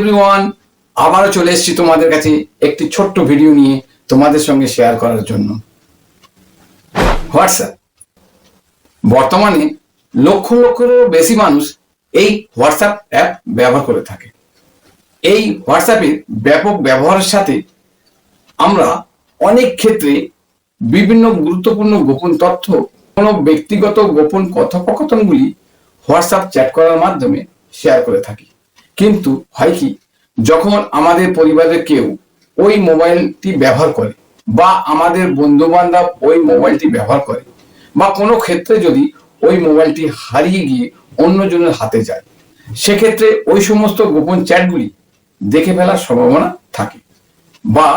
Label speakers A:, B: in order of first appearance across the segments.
A: Everyone, আবারও চলে এসেছি তোমাদের কাছে একটি ছোট্ট ভিডিও নিয়ে তোমাদের সঙ্গে শেয়ার করার জন্য। হোয়াটসঅ্যাপ বর্তমানে লক্ষ লক্ষেরও বেশি মানুষ এই হোয়াটসঅ্যাপ অ্যাপ ব্যবহার করে থাকে। এই হোয়াটসঅ্যাপের ব্যাপক ব্যবহারের সাথে আমরা অনেক ক্ষেত্রে বিভিন্ন গুরুত্বপূর্ণ গোপন তথ্য, কোনো ব্যক্তিগত গোপন কথোপকথনগুলি হোয়াটসঅ্যাপ চ্যাট করার মাধ্যমে শেয়ার করে থাকি। কিন্তু হয় কি, যখন আমাদের পরিবারের কেউ ওই মোবাইলটি ব্যবহার করে বা আমাদের বন্ধু বান্ধব ওই মোবাইলটি ব্যবহার করে বা কোনো ক্ষেত্রে যদি ওই মোবাইলটি হারিয়ে গিয়ে অন্যজনের হাতে যায়, সেক্ষেত্রে ওই সমস্ত গোপন চ্যাটগুলি দেখে ফেলার সম্ভাবনা থাকে বা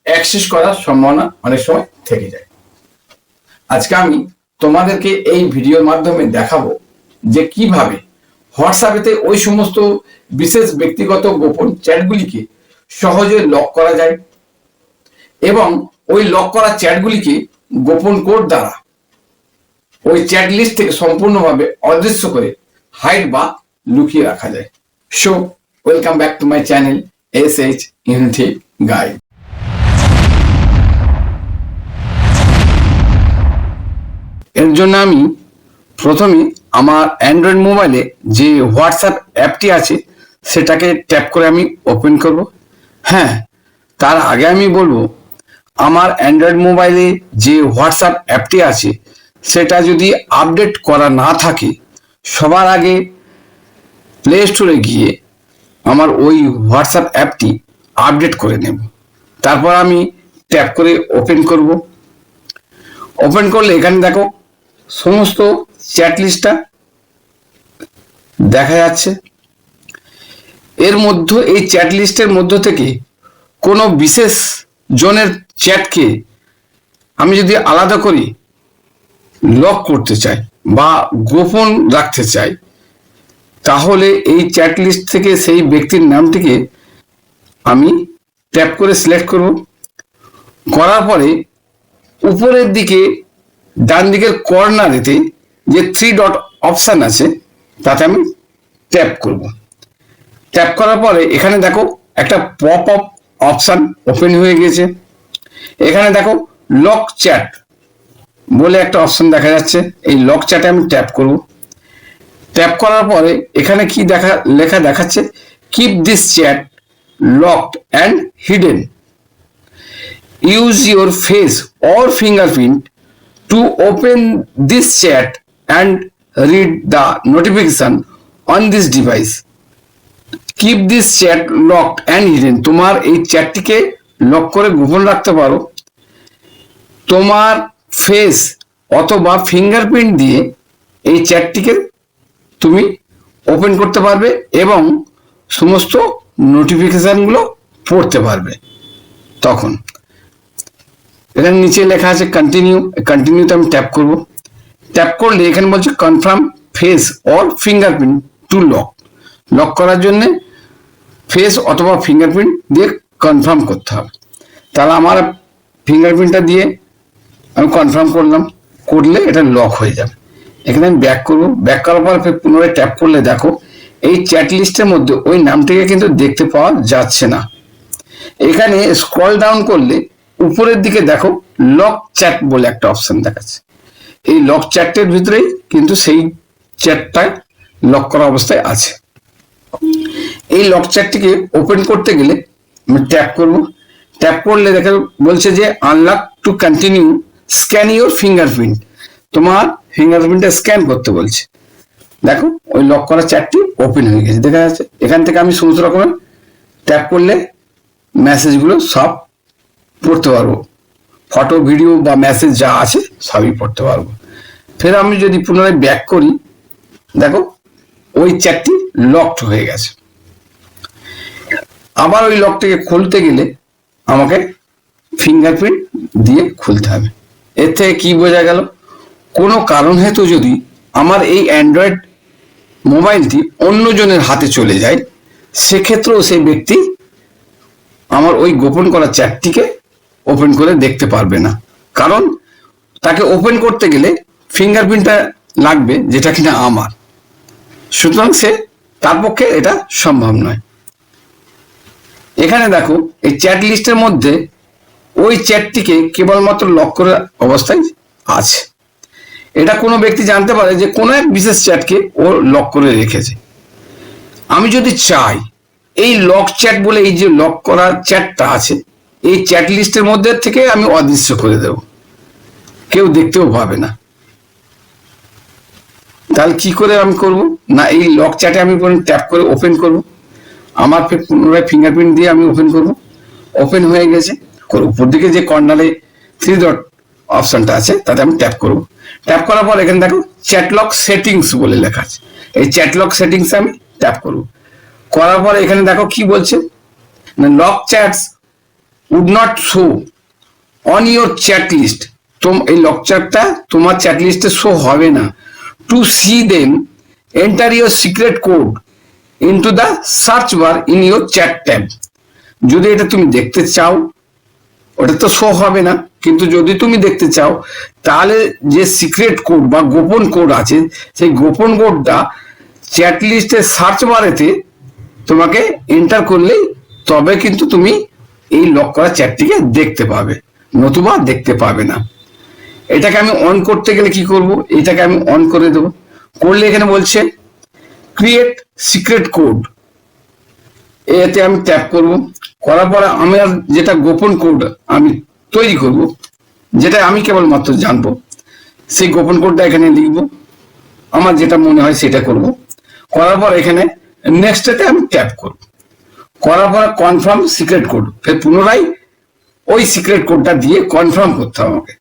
A: অ্যাক্সেস করার সম্ভাবনা অনেক সময় থেকে যায়। আজকে আমি তোমাদেরকে এই ভিডিওর মাধ্যমে দেখাবো যে কিভাবে হোয়াটসঅ্যাপেতে ওই সমস্ত বিশেষ ব্যক্তিগত গোপন চ্যাটগুলিকে সহজে লক করা যায় এবং ওই লক করা চ্যাটগুলিকে গোপন কোড দ্বারা ওই চ্যাট লিস্ট থেকে সম্পূর্ণভাবে অদৃশ্য করে হাইড বা লুকিয়ে রাখা যায়। So welcome back to my channel SH Innotek Guide। এর জন্য আমি প্রথমে আমার অ্যান্ড্রয়েড মোবাইলে যে হোয়াটসঅ্যাপ অ্যাপটি আছে সেটাকে ট্যাপ করে আমি ওপেন করব। হ্যাঁ, তার আগে আমি বলবো, আমার অ্যান্ড্রয়েড মোবাইলে যে হোয়াটসঅ্যাপ অ্যাপটি আছে সেটা যদি আপডেট করা না থাকে, সবার আগে প্লে স্টোরে গিয়ে আমার ওই হোয়াটসঅ্যাপ অ্যাপটি আপডেট করে নেব। তারপর আমি ট্যাপ করে ওপেন করব। ওপেন করলে এখানে দেখো সমস্ত চ্যাট লিস্টটা দেখা যাচ্ছে। এর মধ্যে এই চ্যাট লিস্টের মধ্য থেকে কোনো বিশেষ জনের চ্যাটকে আমি যদি আলাদা করি লক করতে চাই বা গোপন রাখতে চাই, তাহলে এই চ্যাট লিস্ট থেকে সেই ব্যক্তির নামটিকে আমি ট্যাপ করে সিলেক্ট করব। করার পরে উপরের দিকে ডান দিকের কর্নারেতে যে 3 ডট অপশান আছে তাতে আমি ট্যাপ করব। ট্যাপ করার পরে এখানে দেখো একটা পপ আপ অপশান ওপেন হয়ে গেছে। এখানে দেখো লক চ্যাট বলে একটা অপশান দেখা যাচ্ছে। এই লক চ্যাটে আমি ট্যাপ করব। ট্যাপ করার পরে এখানে কি লেখা দেখাচ্ছে, keep this chat locked and hidden, use your face or fingerprint to open this chat and read the notification on this device. Keep this chat locked and hidden. তোমার এই চ্যাটটিকে লক করে গোপন রাখতে পারো। তোমার ফেস অথবা ফিঙ্গারপ্রিন্ট দিয়ে এই চ্যাটটিকে তুমি ওপেন করতে পারবে এবং সমস্ত নোটিফিকেশনগুলো পড়তে পারবে। তখন এখানে নিচে লেখা আছে কন্টিনিউ। কন্টিনিউতে আমি ট্যাপ করব। ট্যাপ করলে এখানে বলছে confirm face or fingerprint to lock. Lock করার জন্য ফেস অথবা ফিঙ্গারপ্রিন্ট দিয়ে কনফার্ম করতে হবে। তাহলে আমার ফিঙ্গারপ্রিন্টটা দিয়ে আমি কনফার্ম করলাম, করলে এটা লক হয়ে যাবে। এখানে আমি ব্যাক করব। ব্যাক করার পর পুনরায় ট্যাপ করলে দেখো এই চ্যাট লিস্টের মধ্যে ওই নামটিকে কিন্তু দেখতে পাওয়া যাচ্ছে না। এখানে স্ক্রল ডাউন করলে উপরের দিকে দেখো লক চ্যাট বলে একটা অপশন দেখাচ্ছে। এই লক চ্যাটের ভিতরেই কিন্তু সেই চ্যাটটা লক করা অবস্থায় আছে। এই লক চ্যাটটিকে ওপেন করতে গেলে আমি ট্যাপ করব। ট্যাপ করলে দেখা বলছে যে unlock to continue scan your fingerprint. তোমার ফিঙ্গারপ্রিন্টটা স্ক্যান করতে বলছে। দেখো ওই লক করা চ্যাটটি ওপেন হয়ে গেছে, দেখা যাচ্ছে। এখান থেকে আমি সমস্ত রকমের ট্যাপ করলে মেসেজগুলো সব পড়তে পারবো। ফটো, ভিডিও বা মেসেজ যা আছে সবই পড়তে পারবো। ফের আমি যদি পুনরায় ব্যাক করি, দেখো ওই চ্যাটটি লকড হয়ে গেছে। আবার ওই লকটাকে খুলতে গেলে আমাকে ফিঙ্গারপ্রিন্ট দিয়ে খুলতে হবে। এর থেকে কি বোঝা গেল, কোনো কারণ হেতু যদি আমার এই অ্যান্ড্রয়েড মোবাইলটি অন্যজনের হাতে চলে যায়, সেক্ষেত্রেও সেই ব্যক্তি আমার ওই গোপন করা চ্যাটটিকে ওপেন করে দেখতে পারবে না। কারণ তাকে ওপেন করতে গেলে ফিঙ্গারপ্রিন্টটা লাগবে, যেটা কিনা আমার। সুতরাং তার পক্ষে এটা সম্ভব নয়। এখানে দেখো এই চ্যাট লিস্টের মধ্যে ওই চ্যাটটিকে কেবলমাত্র লক করার অবস্থায় আছে। এটা কোনো ব্যক্তি জানতে পারে যে কোনো এক বিশেষ চ্যাটকে ও লক করে রেখেছে। আমি যদি চাই এই লক চ্যাট বলে এই যে লক করা চ্যাটটা আছে এই চ্যাট লিস্টের মধ্যে থেকে আমি অদৃশ্য করে দেব, কেউ দেখতেও পাবে না। তাহলে কি করে আমি করব না, এই লক চ্যাটে আমি ট্যাপ করে ওপেন করব, আমার পুনরায় ফিঙ্গারপ্রিন্ট দিয়ে আমি ওপেন করব। ওপেন হয়ে গেছে, উপর দিকে যে কর্নারে 3 ডট অপশনটা আছে তাতে আমি ট্যাপ করব। ট্যাপ করার পর এখানে দেখো চ্যাটলক সেটিংস বলে লেখা আছে, এই চ্যাটলক সেটিংস আমি ট্যাপ করব। করার পর এখানে দেখো কি বলছে, lock chats would not show on your chat list. এই লক চ্যাটটা তোমার চ্যাট লিস্টে শো হবে না। To see them enter your secret code into the search bar in your chat tab. যদি এটা তুমি দেখতে চাও ওটা তো শো হবে না, কিন্তু যদি তুমি দেখতে চাও তাহলে যে সিক্রেট কোড বা গোপন কোড আছে সেই গোপন কোডটা চ্যাট লিস্টের সার্চ বারেতে তোমাকে এন্টার করলেই তবে কিন্তু তুমি এই লক করা চ্যাটটিকে দেখতে পাবে, নতুবা দেখতে পাবে না। এটাকে আমি অন করতে গেলে কি করব, এটাকে আমি অন করে দেবো। করলে এখানে বলছে ক্রিয়েট সিক্রেট কোড, এতে আমি ট্যাপ করব। করার পরে আমার যেটা গোপন কোড আমি তৈরি করব, যেটা আমি কেবলমাত্র জানবো, সেই গোপন কোডটা এখানে লিখব, আমার যেটা মনে হয় সেটা করব। করার পর এখানে নেক্সটে আমি ট্যাপ করব। করার পর কনফার্ম সিক্রেট কোড, ফের পুনরায় ওই সিক্রেট কোডটা দিয়ে কনফার্ম করতে হবে আমাকে,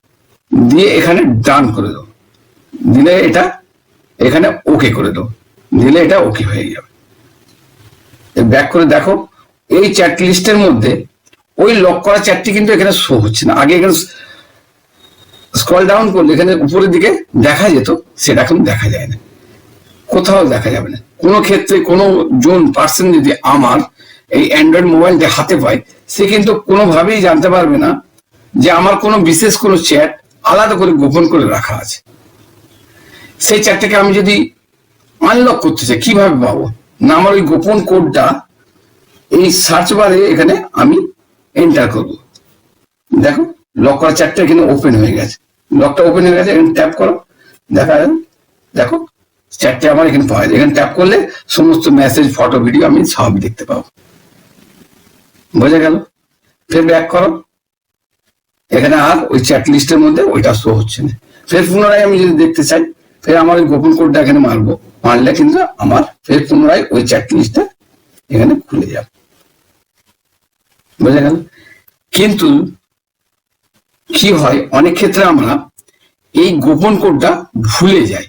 A: দিয়ে এখানে ডান করে দেবো, দিলে এটা এখানে ওকে করে দেবো, দিলে এটা ওকে হয়ে যাবে। ব্যাক করে দেখো এই চ্যাট লিস্টের মধ্যে ওই লক করা চ্যাটটি কিন্তু এখানে শো হচ্ছে না। আগে এখানে স্ক্রল ডাউন করলে এখানে উপরের দিকে দেখা যেত, সেটা এখন দেখা যায় না, কোথাও দেখা যাবে না। কোনো ক্ষেত্রে কোনো জন পার্সন যদি আমার এই অ্যান্ড্রয়েড মোবাইলটা হাতে পায়, সে কিন্তু কোনোভাবেই জানতে পারবে না যে আমার কোনো বিশেষ কোনো চ্যাট আলাদা করে গোপন করে রাখা আছে। সেই চ্যাটটাকে আমি যদি আনলক করতে চাই কিভাবে পাবো না, আমার ওই গোপন কোডটা এই সার্চ বারে এখানে আমি এন্টার করব। দেখো লক করা চ্যাটটা এখানে ওপেন হয়ে গেছে, লকটা ওপেন হয়ে গেছে, ট্যাপ করো, দেখা যাবে দেখো চ্যাটটা আমার এখানে পাওয়া যায়। এখানে ট্যাপ করলে সমস্ত মেসেজ ফটো ভিডিও আমি সব দেখতে পাবো। বোঝা গেল? ফের ব্যাক করো, এখানে আর ওই চ্যাট লিস্টের মধ্যে ওইটা শো হচ্ছে না। ফের পুনরায় আমি যদি দেখতে চাই, ফের আমার ওই গোপন কোডটা এখানে মারবো, মারলে কিন্তু আমার ফের পুনরায় ওই চ্যাট লিস্টটা এখানে খুলে যাবে। বোঝা গেল? কিন্তু কি হয় অনেক ক্ষেত্রে আমরা এই গোপন কোডটা ভুলে যাই।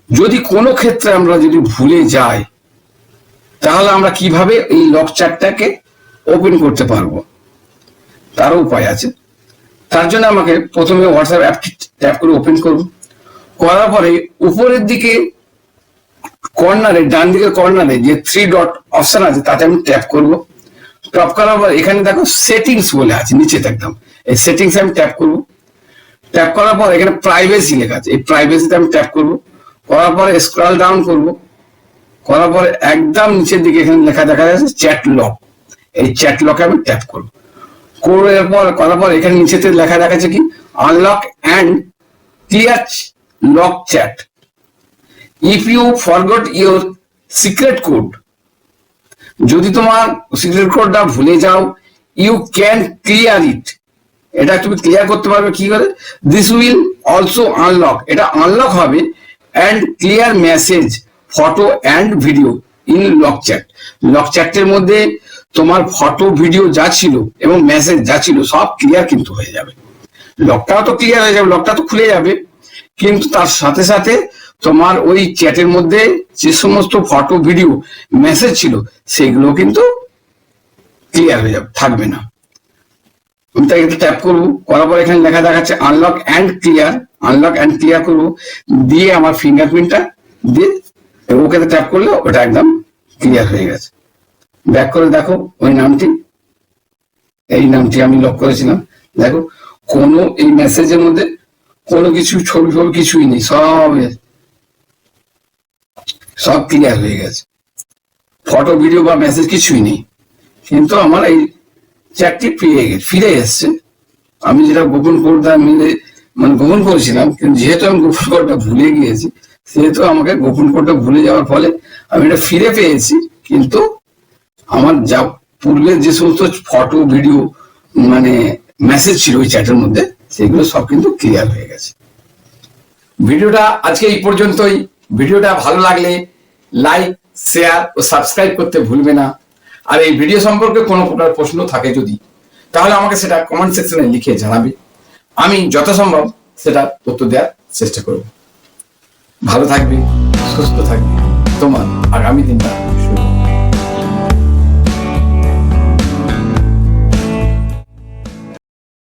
A: যদি কোনো ক্ষেত্রে আমরা যদি ভুলে যাই তাহলে আমরা কিভাবে এই লক চ্যাটটাকে ওপেন করতে পারবো, তারও উপায় আছে। তার জন্য আমাকে প্রথমে হোয়াটসঅ্যাপ অ্যাপটি ট্যাপ করে ওপেন করব। করার পরে উপরের দিকে কর্নারে, ডান দিকের কর্নারে যে 3 ডট অপশন আছে তাতে আমি ট্যাপ করব। ট্যাপ করার পর এখানে দেখো সেটিংস বলে আছে নিচে একদম, এই সেটিংস আমি ট্যাপ করব। ট্যাপ করার পর এখানে প্রাইভেসি লেখা আছে, এই প্রাইভেসিতে আমি ট্যাপ করব। করার পরে স্ক্রল ডাউন করব, করার পরে একদম নিচের দিকে এখানে লেখা দেখা যাচ্ছে চ্যাট লক, এই চ্যাট লকে আমি ট্যাপ করব। করার পর এখানে নিচেতে লেখা দেখাচ্ছে কি unlock and clear lock chat if you forgot your secret code. যদি তোমার সিক্রেট কোডটা ভুলে যাও, ইউ ক্যান ক্লিয়ার ইট, এটা তুমি ক্লিয়ার করতে পারবে কি করে, দিস উইল অলসো আনলক, এটা আনলক হবে and clear message photo and video in lock chat. Lock চ্যাটের মধ্যে তোমার ফটো ভিডিও যা ছিল এবং মেসেজ যা ছিল সব ক্লিয়ার কিন্তু হয়ে যাবে। লকটাও তো ক্লিয়ার হয়ে যাবে, লকটা তো খুলে যাবে, কিন্তু তার সাথে সাথে তোমার ওই চ্যাটের মধ্যে যে সমস্ত ফটো ভিডিও মেসেজ ছিল সেগুলো কিন্তু ক্লিয়ার হয়ে যাবে, থাকবে না। আমি তাই ট্যাপ করবো, করার পর এখানে লেখা দেখাচ্ছে unlock and clear, unlock and clear করবো, দিয়ে আমার ফিঙ্গারপ্রিন্টটা দিয়ে ওকে ট্যাপ করলে ওটা একদম ক্লিয়ার হয়ে গেছে। ব্যাক করে দেখো ওই নামটি, এই নামটি আমি লক করেছিলাম। দেখো কোনো এই মেসেজের মধ্যে কোনো কিছু ছবি ফবি কিছুই নেই, সব ক্লিয়ার হয়ে গেছে, ফটো ভিডিও বা মেসেজ কিছুই নেই। কিন্তু আমার এই চ্যাটটি ফিরে এসছে। আমি যেটা গোপন কোডটা মানে গোপন করেছিলাম, কিন্তু যেহেতু আমি গোপন কোডটা ভুলে গিয়েছি, সেহেতু আমাকে গোপন কোডটা ভুলে যাওয়ার ফলে আমি এটা ফিরে পেয়েছি। কিন্তু আমার যা পূর্বের যে সমস্ত ফটো ভিডিও মানে মেসেজ ছিল ওই চ্যাটের মধ্যে, সেগুলো সব কিন্তু ক্লিয়ার হয়ে গেছে। ভিডিওটা আজকে এই পর্যন্তই। ভিডিওটা ভালো লাগলে লাইক, শেয়ার ও সাবস্ক্রাইব করতে ভুলবে না। আর এই ভিডিও সম্পর্কে কোনো প্রকার প্রশ্ন থাকে যদি, তাহলে আমাকে সেটা কমেন্ট সেকশনে লিখে জানাবে। আমি যথাসম্ভব সেটা উত্তর দেওয়ার চেষ্টা করব। ভালো থাকবে, সুস্থ থাকবে, তোমার আগামী দিনটা